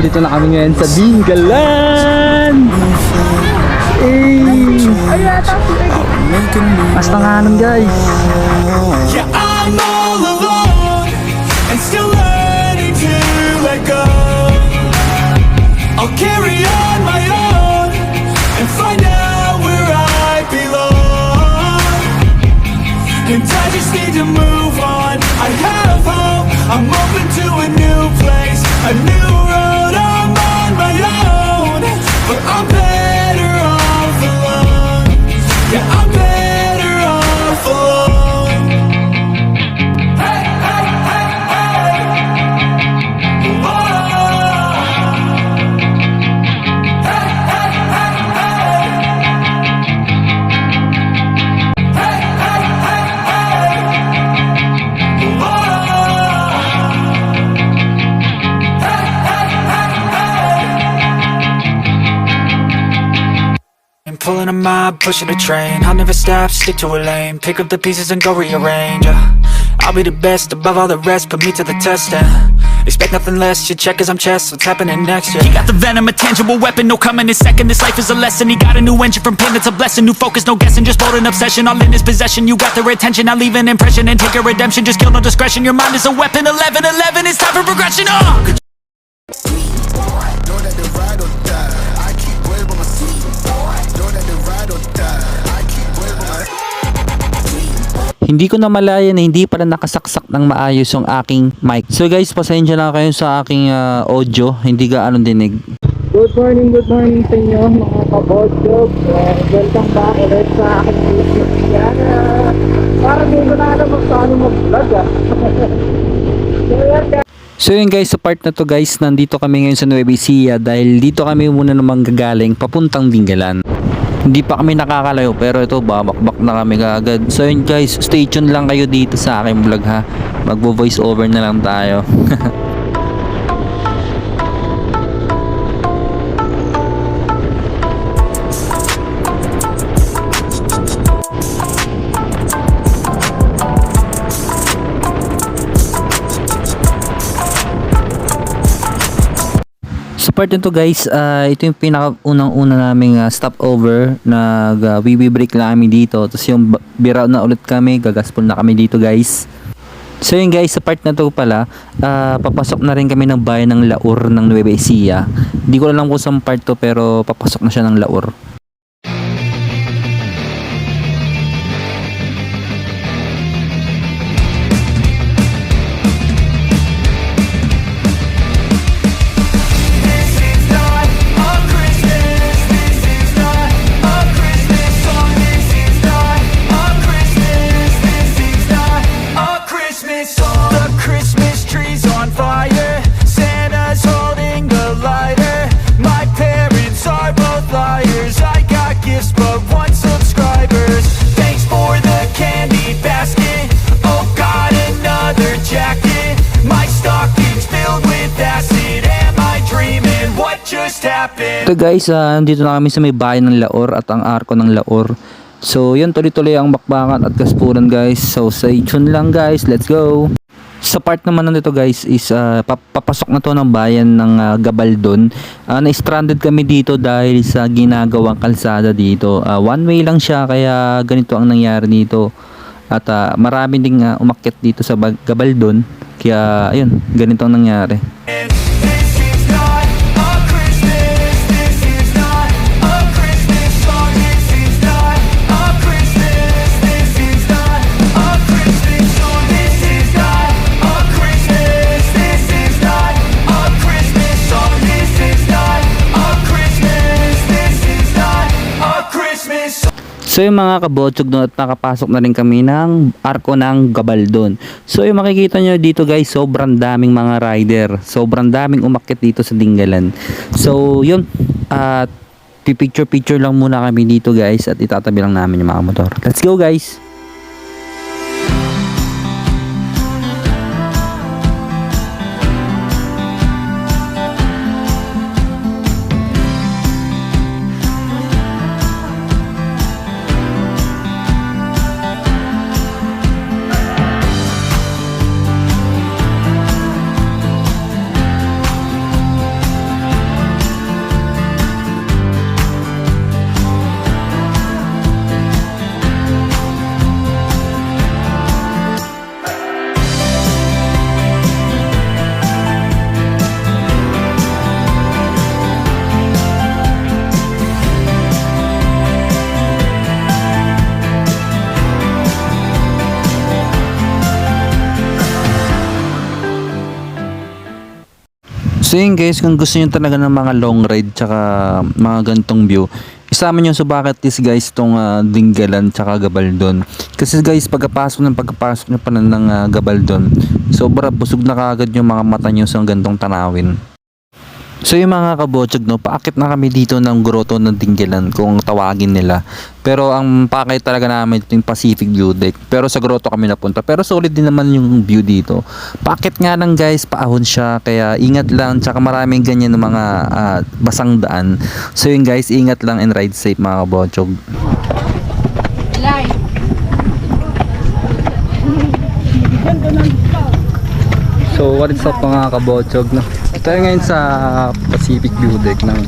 Dito na kami ngayon sa Dingalan. Mas pangalan guys. Yeah, I'm all alone and still learning to let go. I'll carry on my own and find out where I belong. And I just need to move on. I have hope. I'm open to a new place, a new road. I'm on my own, but I'm better off alone. Yeah, I'm better off alone. Hey, hey, hey, hey. Whoa. Hey, hey, hey, hey. Hey, hey, hey, hey. Whoa. Hey, hey, hey, hey. I'm pulling a mob, pushing a train. I'll never stop, stick to a lane. Pick up the pieces and go rearrange. I'll be the best above all the rest, put me to the test and expect nothing less. You check as I'm chess, what's happening next? Yeah. He got the venom, a tangible weapon, no coming in second. This life is a lesson. He got a new engine from pain, it's a blessing. New focus, no guessing, just bold and obsession. All in his possession, you got their attention. I'll leave an impression and take your redemption. Just kill no discretion. Your mind is a weapon. 11-11, it's time for progression. Know that they ride or die. I keep worried about my sleep. Know that they ride or die. I keep worried about my Hindi ko na malaya na hindi pala nakasaksak ng maayos yung aking mic. So guys, pasensya na kayo sa aking audio. Hindi gaano dinig. Good morning sa inyo mga kabodjog. Welcome back ulit sa aking YouTube channel. Parang hindi ko na alam kung saan mag-vlog So yun guys, sa part na to guys, nandito kami ngayon sa Nueva Ecija dahil dito kami muna namang gagaling papuntang Dingalan. Hindi pa kami nakakalayo pero ito babakbak na kami agad. So yun guys, stay tuned lang kayo dito sa aking vlog ha. Magvo-voice over na lang tayo. Sa part nito guys, ito yung pinaka-unang-una naming stopover. Nag-break lang kami dito. Tapos yung biraw na ulit kami, gagaspol na kami dito guys. So yun guys, sa part na to pala, papasok na rin kami ng bayan ng Laur ng Nueva Ecija. Hindi ko alam kung saan part to pero papasok na siya ng Laur. Ito guys, dito na kami sa may bayan ng Laur at ang arko ng Laur. So yun, tuloy-tuloy ang bakbakan at kaspuran guys. So stay tuned lang guys, let's go. Sa part naman nito guys is papasok na to ng bayan ng Gabaldon. Na-stranded kami dito dahil sa ginagawang kalsada dito. One way lang siya kaya ganito ang nangyari dito. At marami ding umakyat dito sa Gabaldon. Kaya ayun, ganito ang nangyari. So yung mga kabotsog doon at nakapasok na rin kami ng arko ng Gabaldon. So yung makikita nyo dito guys, sobrang daming mga rider. Sobrang daming umakyat dito sa Dingalan. So yun, picture lang muna kami dito guys at itatabi lang namin yung mga motor. Let's go guys! So yun guys, kung gusto nyo talaga ng mga long ride tsaka mga gantong view, isama nyo sa bucket list guys tong Dingalan tsaka Gabaldon. Kasi guys, pagkapasok nyo pa ng Gabaldon, sobra busog na kaagad yung mga mata nyo sa gantong tanawin. So yung mga kabotsog, no, paakit na kami dito ng grotto ng Dingalan kung tawagin nila. Pero ang pakay talaga namin ito yung Pacific View Deck. Pero sa grotto kami napunta. Pero solid din naman yung view dito. Paakit nga lang guys, paahon siya. Kaya ingat lang. Tsaka maraming ganyan ng mga basang daan. So yun guys, ingat lang and ride safe mga kabotsog. So what is up mga kabotsog, no? Tayo ngayon sa Pacific View Deck ng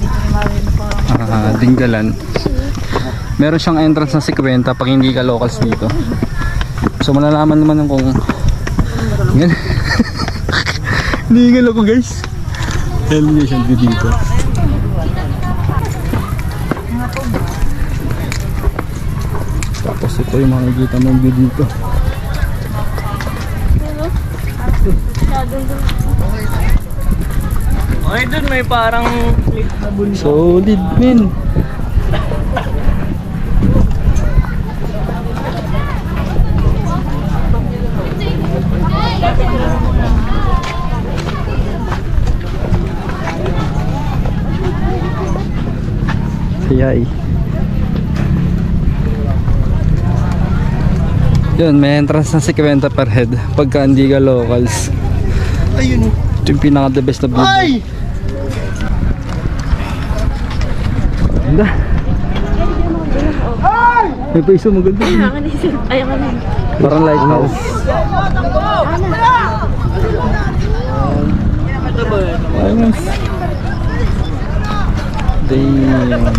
Dingalan. Meron siyang entrance na 50 pag hindi ka locals dito. So malalaman naman kung yan. Hinihingal ako guys. Elevation view dito. Tapos ito yung makikita mong view dito. Okay, dun may parang cliff na bundok. Solid men. Yay. Yun, may entrance na 50 per head pagka hindi ka locals. Ayun. Ito yung pinaka the best na view. Ay! Ganda. May paiso maganda. Ayaw ka na. Parang lighthouse. Ayos. Damn.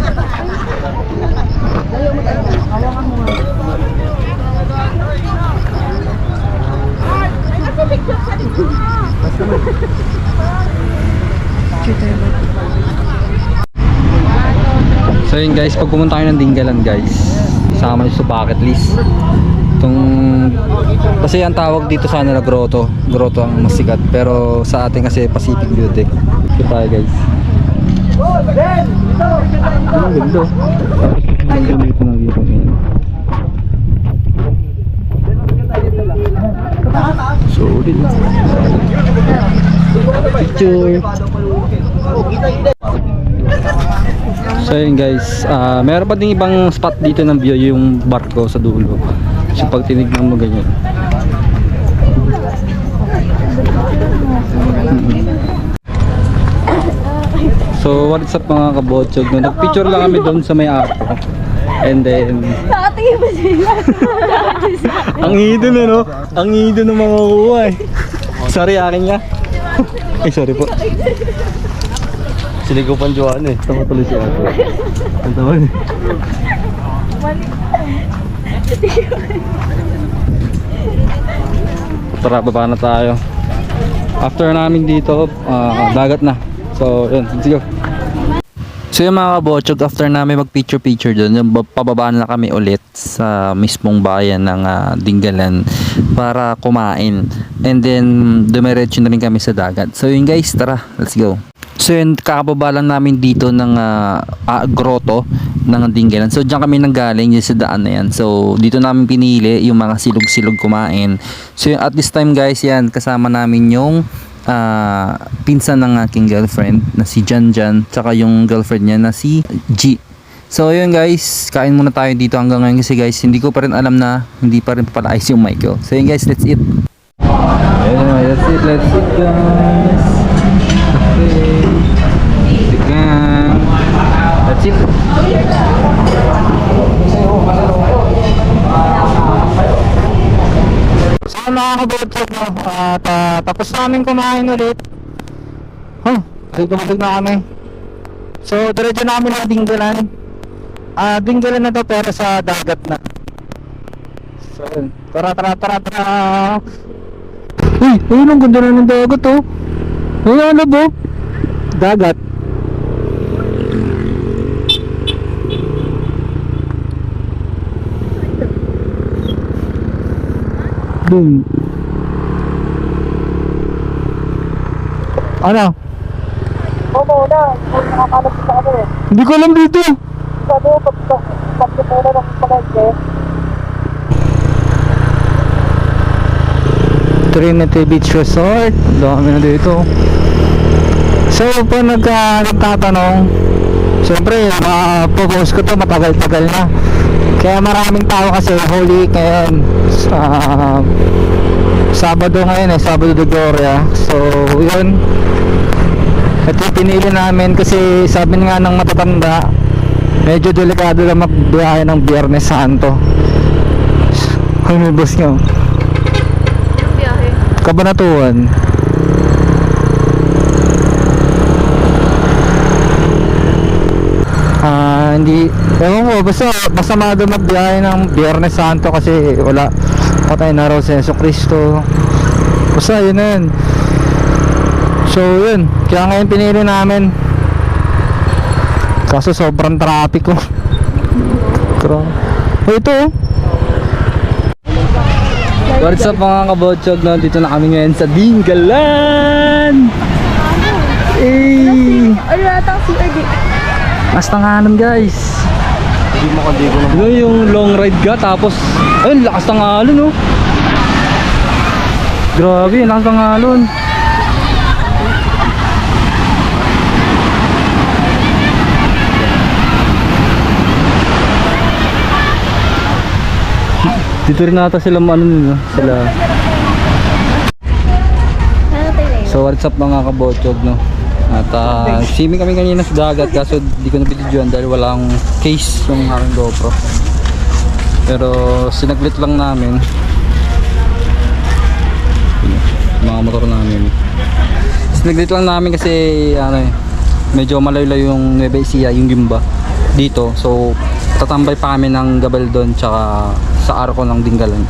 So yun guys, pag pumunta kayo ng Dingalan guys, sama nyo sa bucket list itong, kasi ang tawag dito sa nila grotto ang masikat, pero sa atin kasi Pacific View Deck. Ito tayo guys. Ang ganda. Ang ganda dito ng view. Solid. Picture. So yun guys, meron pa din ibang spot dito ng view, yung barko sa dulo. So pag tinignan mo ganyan. So what's up mga kabotsog, no? Nagpicture lang kami doon sa may arko. And then Nakatingin ba sila? ang ido na, no? Ang ido ng mga kuha eh. Sorry, akin niya. Ay sorry po. Sinigupan Joanne eh. Tama tuloy si Ato. Ang tama eh. Tara, baba na tayo. After namin dito, dagat na. So, yun. Let's go. So yung mga kabotsog, after namin mag picture doon, pababa na kami ulit sa mismong bayan ng Dingalan para kumain. And then, dumiretso na rin kami sa dagat. So yun guys, tara, let's go. So yun, kakababa lang namin dito ng grotto ng Dingalan. So diyan kami nanggaling, yung sa daan na yan. So dito namin pinili yung mga silog-silog kumain. So yun, at this time guys, yan, kasama namin yung pinsan ng aking girlfriend na si Janjan, tsaka yung girlfriend niya na si G. So yun guys, kain muna tayo dito hanggang ngayon kasi guys, hindi ko pa rin alam na hindi pa rin papalaayos yung mic ko. So yun guys, let's eat. Anyway, let's eat guys. Okay. Chicken. That's it. So mga kabotsog, no, tapos namin kumain ulit. Kasi tumatag na kami. So diretso namin ng Dingalan. Dingalan na to pero sa dagat na. So tara. Uy, ayun ang ganda na ng dagat oh. Ayun ano ba? Dagat. Boom. Ano? muna. Kung nakakalap sa ano eh. Hindi ko alam dito. Sabi mo, pagkipula ng palengke. Trinity Beach Resort. Dami na dito. So, pa nagtatanong, siyempre, post ko to matagal-tagal na. Kaya maraming tao kasi Holy Week ngayon. Sabado ngayon Sabado de Gloria. So, yun. Ito pinili namin kasi sabi nga ng matatanda, medyo delikado lang magbiyahe ng Biyernes Santo. Ay, may boss nyo. Yung biyahe. Kabanatuan. Hindi, ewan ko, basta maaga magbiyahe ng Biyernes Santo kasi wala, patay na raw si Yeso Cristo. Basta yun na yun. So yun, kaya ngayon pinili namin. Kaso sobrang traffic ko. Ito oh. What's up mga kabotsyog, no? Dito na kami ngayon sa Dingalan. Ano yata si RD? Mas tanganan guys. Hindi ko na. Yung long ride ka tapos ayun, lakas ng alon oh. Grabe, lakas ng alon. Dito rin nata sila ano nila, sila. Ano tayo? So what's up mga kabotsyog, no? At swimming kami kanina sa dagat kaso di ko nabidyoan dahil walang case yung aking GoPro. Pero sinaglit lang namin mga motor namin. Sinaglit lang namin kasi medyo malayo yung Nueva Ecija, yung Gimba dito. So tatambay pa kami ng Gabaldon tsaka sa arko ng Dingalan.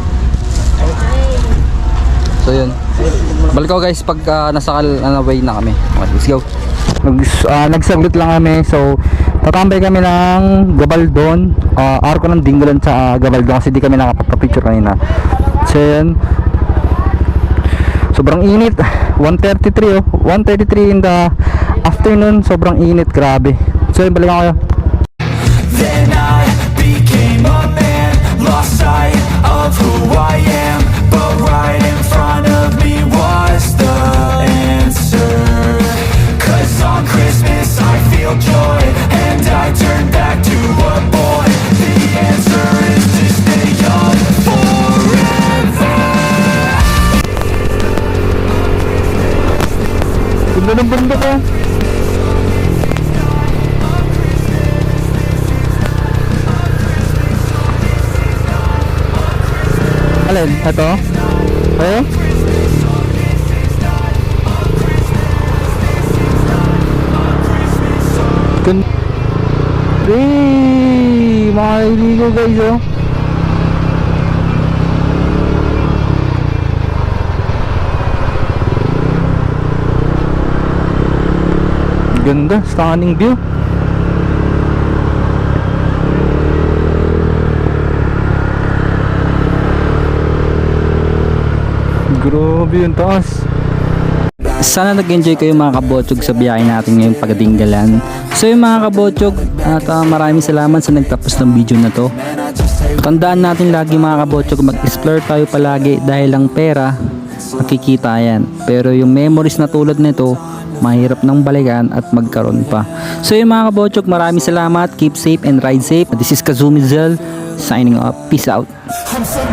So yun, balik ko guys pag nasa way na kami. Okay, let's go. Nagsaglit lang kami. So tatambay kami ng Gabaldon, arko ng Dingalan sa Gabaldon kasi di kami nakapagpa-picture kanina. So yun, sobrang init. 1:33 1:33 in the afternoon. Sobrang init, grabe. So yun, balikan ko. Then I became a man, lost sight of who I am. But right in front of me was the answer. 'Cause on Christmas I feel joy, and I turn back to a boy. The answer is to stay young forever. Ganda ng bundok ko. Alin? Ito? Ayo? Mga iligo guys oh. Ganda, stunning view. Grabe yung taas. Sana nag-enjoy kayo mga kabotsyog sa biyahe natin ngayong pagdinggalan. So yung mga kabotsyog, at maraming salamat sa nagtapos ng video na to. Tandaan natin lagi mga kabotsyog, mag-explore tayo palagi dahil ang pera, makikita yan. Pero yung memories na tulad nito, mahirap nang balikan at magkaroon pa. So yung mga kabotsyog, maraming salamat. Keep safe and ride safe. This is Kazumi Zel signing off. Peace out. I'm so